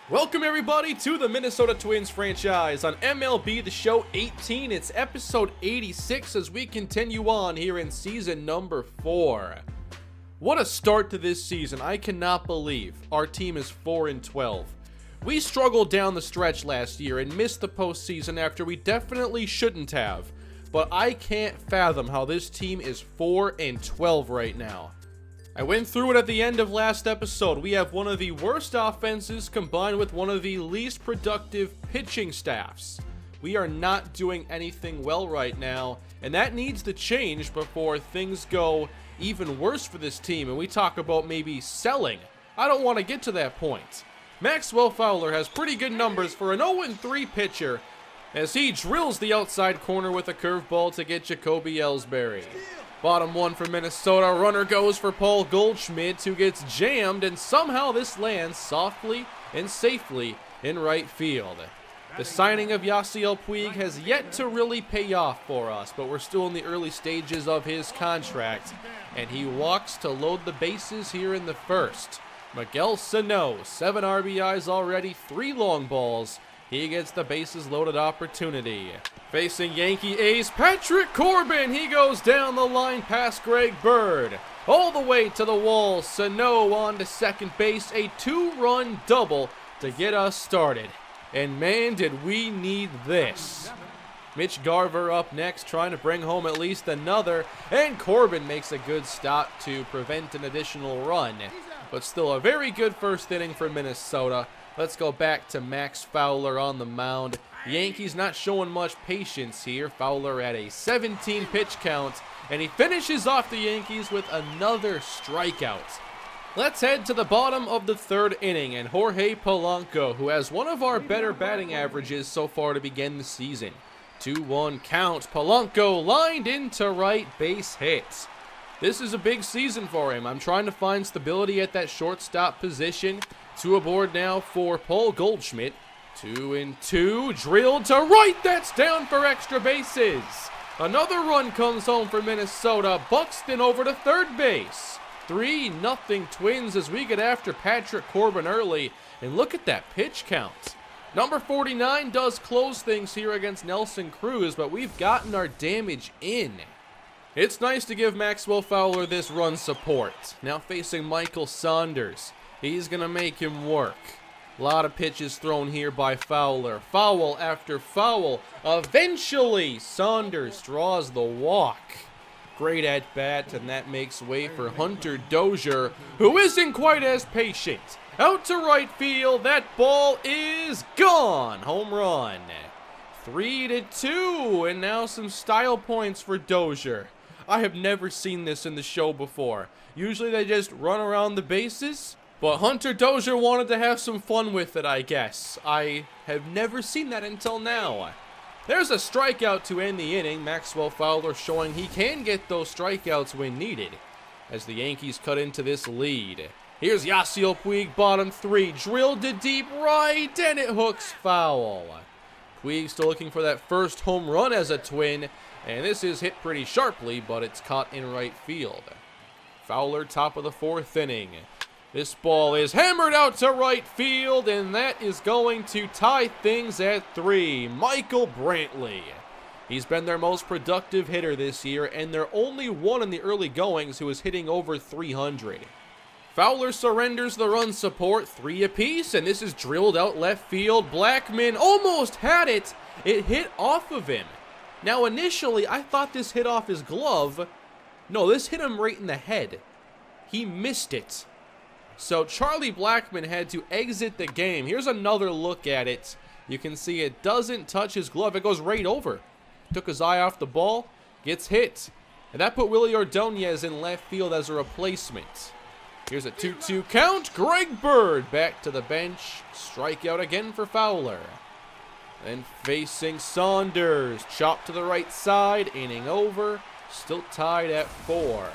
Welcome everybody to the Minnesota Twins franchise on MLB The Show 18. It's episode 86 as we continue on here in season number 4. What a start to this season. I cannot believe our team is 4-12. We struggled down the stretch last year and missed the postseason after we definitely shouldn't have. But I can't fathom how this team is 4-12 right now. I went through it at the end of last episode. We have one of the worst offenses combined with one of the least productive pitching staffs. We are not doing anything well right now, and that needs to change before things go even worse for this team, and we talk about maybe selling. I don't want to get to that point. Maxwell Fowler has pretty good numbers for an 0-3 pitcher as he drills the outside corner with a curveball to get Jacoby Ellsbury. Bottom one for Minnesota, runner goes for Paul Goldschmidt, who gets jammed, and somehow this lands softly and safely in right field. The signing of Yasiel Puig has yet to really pay off for us, but we're still in the early stages of his contract, and he walks to load the bases here in the first. Miguel Sano, 7 RBIs already, 3 long balls. He gets the bases loaded opportunity. Facing Yankee ace Patrick Corbin, he goes down the line past Greg Bird. All the way to the wall, Sano on to second base, a 2-run double to get us started. And man, did we need this. Mitch Garver up next, trying to bring home at least another, and Corbin makes a good stop to prevent an additional run. But still a very good first inning for Minnesota. Let's go back to Max Fowler on the mound. Yankees not showing much patience here. Fowler at a 17 pitch count, and he finishes off the Yankees with another strikeout. Let's head to the bottom of the third inning, and Jorge Polanco, who has one of our better batting averages so far to begin the season. 2-1 count. Polanco lined into right, base hit. This is a big season for him. I'm trying to find stability at that shortstop position. 2 aboard now for Paul Goldschmidt. 2-2, drilled to right, that's down for extra bases. Another run comes home for Minnesota. Buxton over to third base. 3-0 Twins as we get after Patrick Corbin early. And look at that pitch count. Number 49 does close things here against Nelson Cruz, but we've gotten our damage in. It's nice to give Maxwell Fowler this run support. Now facing Michael Saunders. He's going to make him work. A lot of pitches thrown here by Fowler. Foul after foul. Eventually, Saunders draws the walk. Great at bat, and that makes way for Hunter Dozier, who isn't quite as patient. Out to right field. That ball is gone. Home run. 3-2, and now some style points for Dozier. I have never seen this in the show before. Usually they just run around the bases. But Hunter Dozier wanted to have some fun with it, I guess. I have never seen that until now. There's a strikeout to end the inning. Maxwell Fowler showing he can get those strikeouts when needed as the Yankees cut into this lead. Here's Yasiel Puig, bottom 3, drilled to deep right, and it hooks foul. Puig still looking for that first home run as a Twin, and this is hit pretty sharply, but it's caught in right field. Fowler, top of the 4th inning. This ball is hammered out to right field, and that is going to tie things at 3. Michael Brantley. He's been their most productive hitter this year, and they're only one in the early goings who is hitting over 300. Fowler surrenders the run support, 3 apiece, and this is drilled out left field. Blackmon almost had it. It hit off of him. Now, initially, I thought this hit off his glove. No, this hit him right in the head. He missed it. So Charlie Blackmon had to exit the game. Here's another look at it. You can see it doesn't touch his glove. It goes right over. Took his eye off the ball. Gets hit. And that put Willie Ordonez in left field as a replacement. Here's a 2-2 count. Greg Bird back to the bench. Strikeout again for Fowler. Then facing Saunders. Chop to the right side. Inning over. Still tied at 4.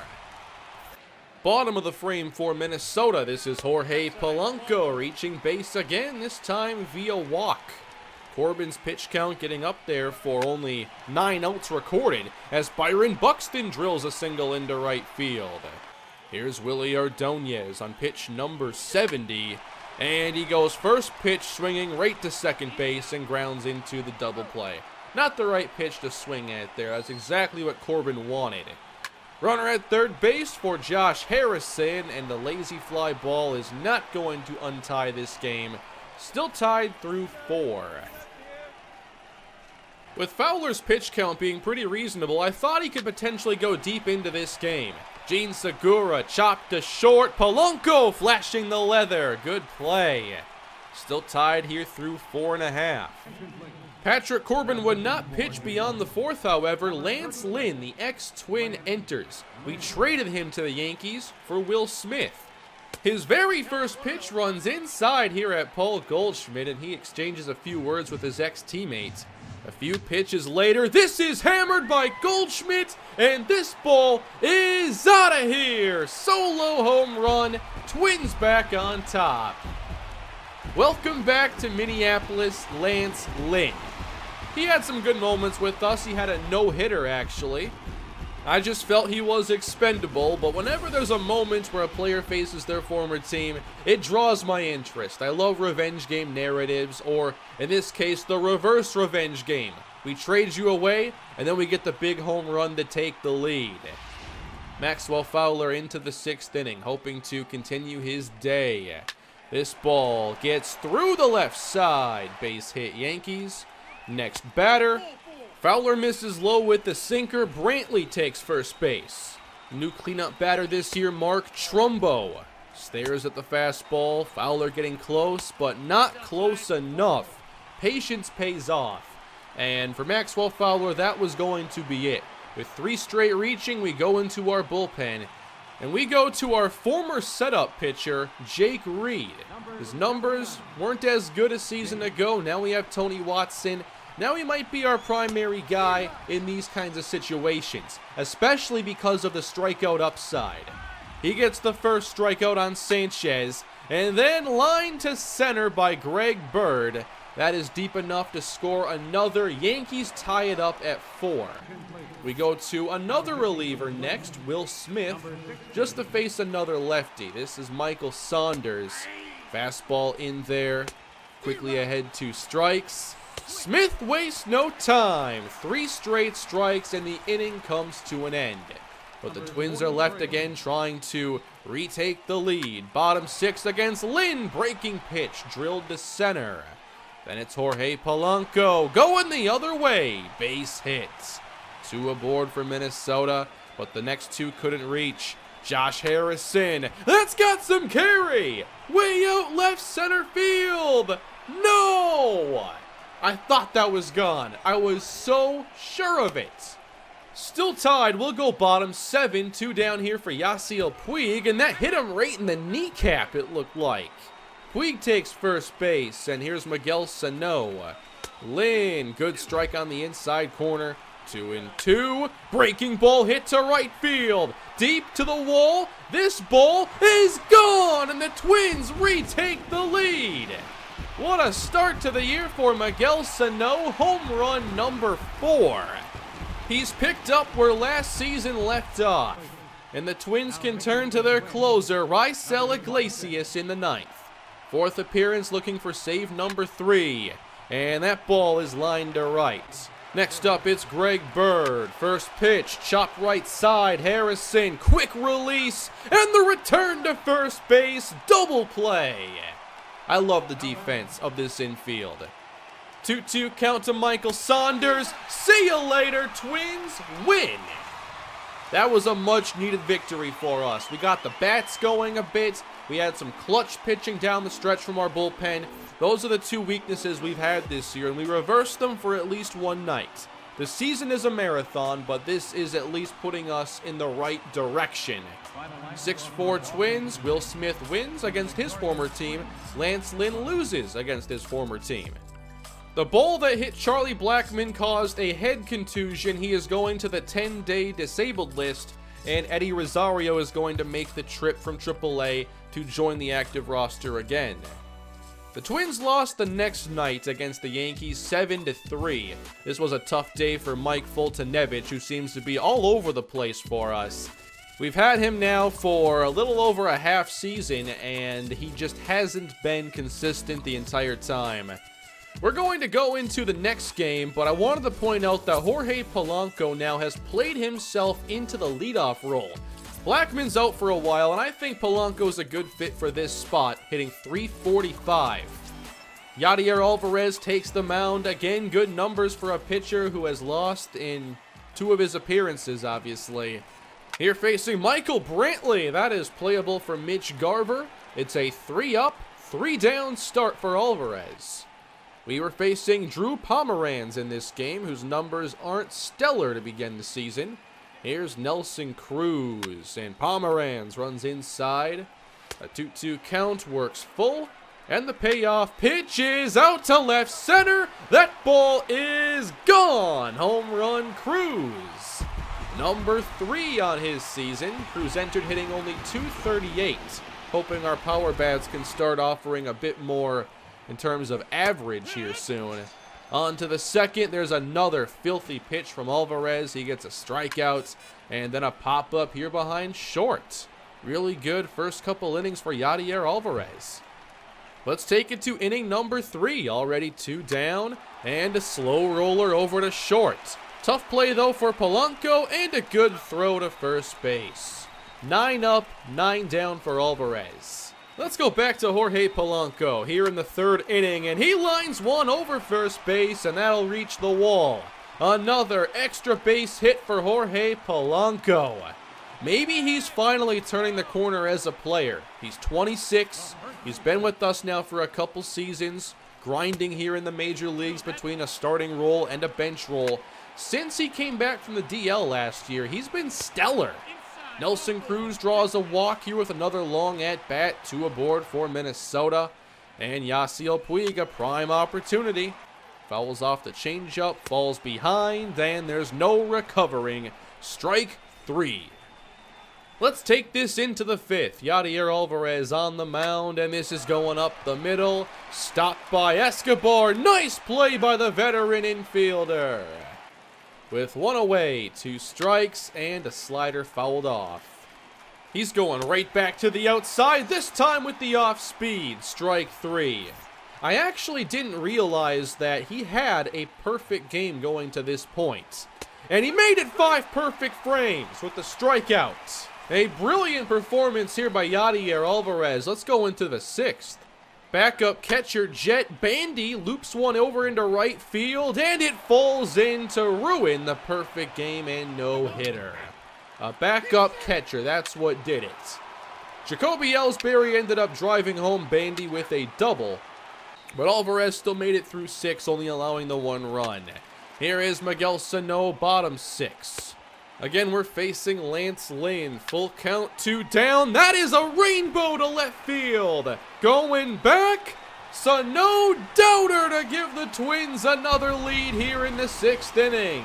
Bottom of the frame for Minnesota. This is Jorge Polanco reaching base again, this time via walk. Corbin's pitch count getting up there for only 9 outs recorded as Byron Buxton drills a single into right field. Here's Willie Ordonez on pitch number 70. And he goes first pitch swinging right to second base and grounds into the double play. Not the right pitch to swing at there. That's exactly what Corbin wanted. Runner at third base for Josh Harrison, and the lazy fly ball is not going to untie this game. Still tied through 4. With Fowler's pitch count being pretty reasonable, I thought he could potentially go deep into this game. Gene Segura chopped to short. Polanco flashing the leather. Good play. Still tied here through 4.5. Patrick Corbin would not pitch beyond the 4th, however. Lance Lynn, the ex-Twin, enters. We traded him to the Yankees for Will Smith. His very first pitch runs inside here at Paul Goldschmidt, and he exchanges a few words with his ex-teammates. A few pitches later, this is hammered by Goldschmidt, and this ball is out of here. Solo home run, Twins back on top. Welcome back to Minneapolis, Lance Lynn. He had some good moments with us. He had a no-hitter, actually. I just felt he was expendable, but whenever there's a moment where a player faces their former team, it draws my interest. I love revenge game narratives, or in this case, the reverse revenge game. We trade you away, and then we get the big home run to take the lead. Maxwell Fowler into the 6th inning, hoping to continue his day. This ball gets through the left side. Base hit, Yankees. Next batter. Fowler misses low with the sinker. Brantley takes first base. New cleanup batter this year, Mark Trumbo. Stares at the fastball. Fowler getting close, but not close enough. Patience pays off. And for Maxwell Fowler, that was going to be it. With 3 straight reaching, we go into our bullpen. And we go to our former setup pitcher, Jake Reed. His numbers weren't as good a season ago. Now we have Tony Watson. Now he might be our primary guy in these kinds of situations, especially because of the strikeout upside. He gets the first strikeout on Sanchez, and then line to center by Greg Bird. That is deep enough to score another. Yankees tie it up at 4. We go to another reliever next, Will Smith, just to face another lefty. This is Michael Saunders. Fastball in there, quickly ahead 2 strikes. Smith wastes no time. 3 straight strikes and the inning comes to an end. But the Twins are left again trying to retake the lead. Bottom 6 against Lynn. Breaking pitch drilled to center. Then it's Jorge Polanco going the other way. Base hits. 2 aboard for Minnesota, but the next 2 couldn't reach. Josh Harrison. That's got some carry. Way out left center field. No! I thought that was gone. I was so sure of it. Still tied. We'll go bottom 7. 2 down here for Yasiel Puig, and that hit him right in the kneecap, it looked like. Puig takes first base, and here's Miguel Sano. Lynn, good strike on the inside corner. 2-2. Breaking ball hit to right field. Deep to the wall. This ball is gone, and the Twins retake the lead. What a start to the year for Miguel Sano, home run number 4. He's picked up where last season left off, and the Twins can turn to their closer, Raisel Iglesias, in the 9th. 4th appearance looking for save number 3, and that ball is lined to right. Next up, it's Greg Bird. First pitch, chopped right side, Harrison, quick release, and the return to first base, double play. I love the defense of this infield. 2-2 count to Michael Saunders. See you later, Twins win. That was a much-needed victory for us. We got the bats going a bit. We had some clutch pitching down the stretch from our bullpen. Those are the 2 weaknesses we've had this year, and we reversed them for at least one night. The season is a marathon, but this is at least putting us in the right direction. 6-4 Twins. Will Smith wins against his former team. Lance Lynn loses against his former team. The ball that hit Charlie Blackmon caused a head contusion. He is going to the 10-day disabled list, and Eddie Rosario is going to make the trip from AAA to join the active roster again. The Twins lost the next night against the Yankees 7-3. This was a tough day for Mike Fultonevich, who seems to be all over the place for us. We've had him now for a little over a half season, and he just hasn't been consistent the entire time. We're going to go into the next game, but I wanted to point out that Jorge Polanco now has played himself into the leadoff role. Blackmon's out for a while, and I think Polanco's a good fit for this spot, hitting .345. Yadier Alvarez takes the mound. Again, good numbers for a pitcher who has lost in 2 of his appearances, obviously. Here facing Michael Brantley. That is playable for Mitch Garver. It's a 3-up, 3-down start for Alvarez. We were facing Drew Pomeranz in this game, whose numbers aren't stellar to begin the season. Here's Nelson Cruz, and Pomeranz runs inside. A 2-2 count works full, and the payoff pitch is out to left center. That ball is gone. Home run Cruz. Number 3 on his season. Cruz entered hitting only .238. Hoping our power bats can start offering a bit more in terms of average here soon. On to the second. There's another filthy pitch from Alvarez. He gets a strikeout and then a pop-up here behind short. Really good first couple innings for Yadier Alvarez. Let's take it to inning number 3. Already 2 down and a slow roller over to short. Tough play though for Polanco and a good throw to first base. 9 up, 9 down for Alvarez. Let's go back to Jorge Polanco here in the 3rd inning, and he lines one over first base, and that'll reach the wall. Another extra base hit for Jorge Polanco. Maybe he's finally turning the corner as a player. He's 26. He's been with us now for a couple seasons, grinding here in the major leagues between a starting role and a bench role. Since he came back from the DL last year, he's been stellar. Nelson Cruz draws a walk here with another long at-bat, 2 aboard for Minnesota. And Yasiel Puig, a prime opportunity. Fouls off the changeup, falls behind, and there's no recovering. Strike 3. Let's take this into the 5th. Yadier Alvarez on the mound, and this is going up the middle. Stopped by Escobar. Nice play by the veteran infielder. With 1 away, 2 strikes, and a slider fouled off. He's going right back to the outside, this time with the off speed. Strike 3. I actually didn't realize that he had a perfect game going to this point. And he made it 5 perfect frames with the strikeout. A brilliant performance here by Yadier Alvarez. Let's go into the 6th. Backup catcher Jet Bandy loops one over into right field, and it falls in to ruin the perfect game and no-hitter. A backup catcher, that's what did it. Jacoby Ellsbury ended up driving home Bandy with a double, but Alvarez still made it through 6, only allowing the 1 run. Here is Miguel Sano, bottom 6. Again, we're facing Lance Lynn. Full count, 2 down. That is a rainbow to left field. Going back, Sano Doubter to give the Twins another lead here in the 6th inning.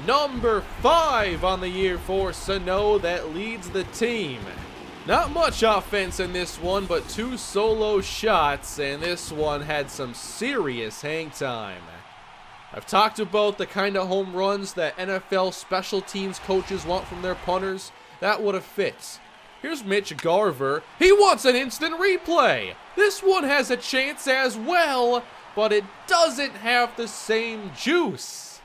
Number 5 on the year for Sano that leads the team. Not much offense in this one, but 2 solo shots, and this one had some serious hang time. I've talked about the kind of home runs that NFL special teams coaches want from their punters. That would have fit. Here's Mitch Garver. He wants an instant replay. This one has a chance as well, but it doesn't have the same juice.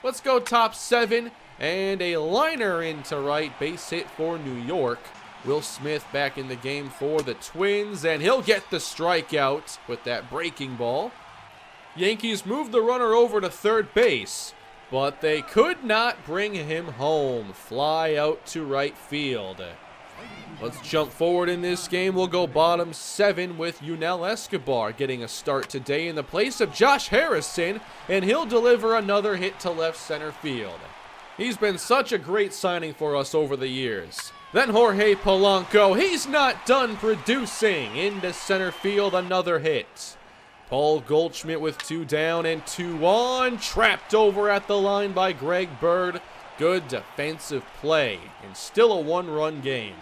Let's go top 7, and a liner into right, base hit for New York. Will Smith back in the game for the Twins, and he'll get the strikeout with that breaking ball. Yankees move the runner over to third base, but they could not bring him home. Fly out to right field. Let's jump forward in this game. We'll go bottom 7 with Yunel Escobar getting a start today in the place of Josh Harrison, and he'll deliver another hit to left center field. He's been such a great signing for us over the years. Then Jorge Polanco, he's not done producing. Into center field, another hit. Paul Goldschmidt with 2 down and 2 on. Trapped over at the line by Greg Bird. Good defensive play, and still a 1-run game.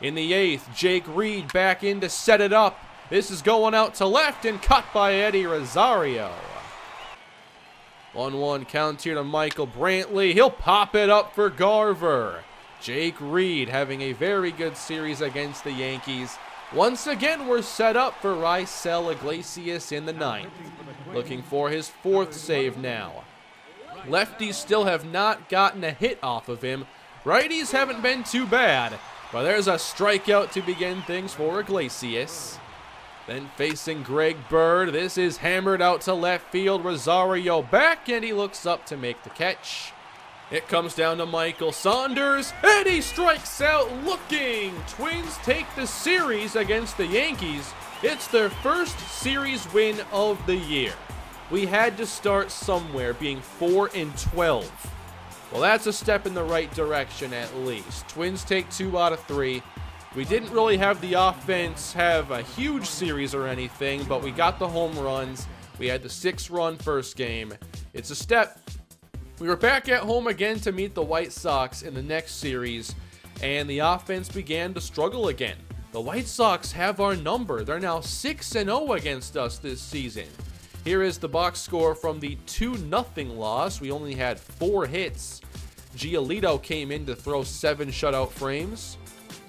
In the 8th, Jake Reed back in to set it up. This is going out to left and cut by Eddie Rosario. 1-1 count here to Michael Brantley. He'll pop it up for Garver. Jake Reed having a very good series against the Yankees. Once again, we're set up for Raisel Iglesias in the ninth, looking for his fourth save now. Lefties still have not gotten a hit off of him. Righties haven't been too bad, but there's a strikeout to begin things for Iglesias. Then facing Greg Bird, this is hammered out to left field. Rosario back, and he looks up to make the catch. It comes down to Michael Saunders, and he strikes out looking. Twins take the series against the Yankees. It's their first series win of the year. We had to start somewhere, being 4-12. Well, that's a step in the right direction at least. Twins take 2 out of 3. We didn't really have the offense have a huge series or anything, but we got the home runs. We had the 6-run first game. It's a step. We were back at home again to meet the White Sox in the next series, and the offense began to struggle again. The White Sox have our number. They're now 6-0 against us this season. Here is the box score from the 2-0 loss. We only had 4 hits. Giolito came in to throw 7 shutout frames.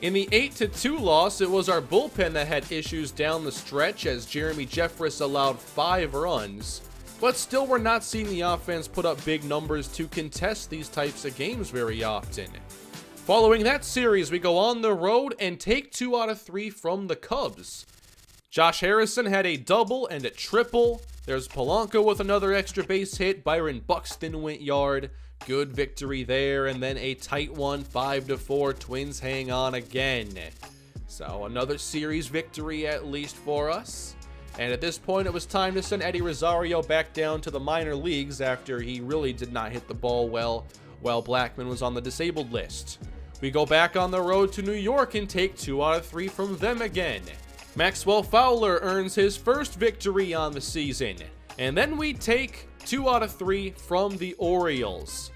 In the 8-2 loss, it was our bullpen that had issues down the stretch as Jeremy Jeffress allowed 5 runs. But still, we're not seeing the offense put up big numbers to contest these types of games very often. Following that series, we go on the road and take 2 out of 3 from the Cubs. Josh Harrison had a double and a triple. There's Polanco with another extra base hit. Byron Buxton went yard. Good victory there, and then a tight one, 5-4. Twins hang on again. So another series victory at least for us. And at this point, it was time to send Eddie Rosario back down to the minor leagues after he really did not hit the ball well while Blackman was on the disabled list. We go back on the road to New York and take 2 out of 3 from them again. Maxwell Fowler earns his first victory on the season. And then we take 2 out of 3 from the Orioles.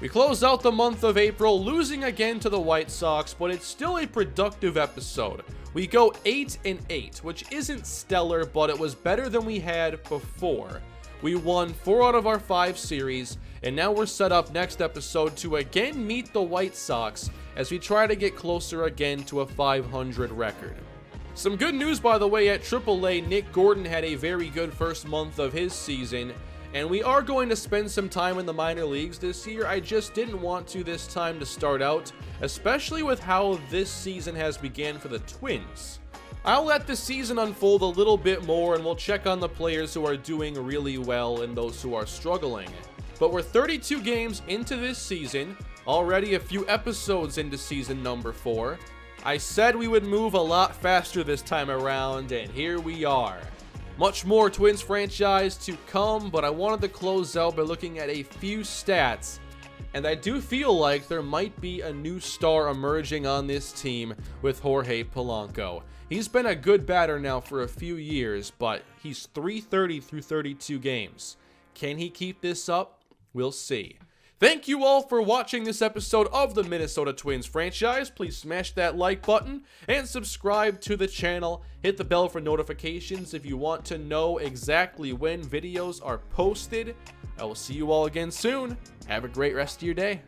We close out the month of April losing again to the White Sox, but it's still a productive episode. We go 8-8, which isn't stellar, but it was better than we had before. We won 4 out of our 5 series, and now we're set up next episode to again meet the White Sox as we try to get closer again to a 500 record. Some good news, by the way, at AAA, Nick Gordon had a very good first month of his season, and we are going to spend some time in the minor leagues this year. I just didn't want to this time to start out, especially with how this season has began for the Twins. I'll let the season unfold a little bit more, and we'll check on the players who are doing really well and those who are struggling. But we're 32 games into this season, already a few episodes into season number 4. I said we would move a lot faster this time around, and here we are. Much more Twins franchise to come, but I wanted to close out by looking at a few stats, and I do feel like there might be a new star emerging on this team with Jorge Polanco. He's been a good batter now for a few years, but he's .330 through 32 games. Can he keep this up? We'll see. Thank you all for watching this episode of the Minnesota Twins franchise. Please smash that like button and subscribe to the channel. Hit the bell for notifications if you want to know exactly when videos are posted. I will see you all again soon. Have a great rest of your day.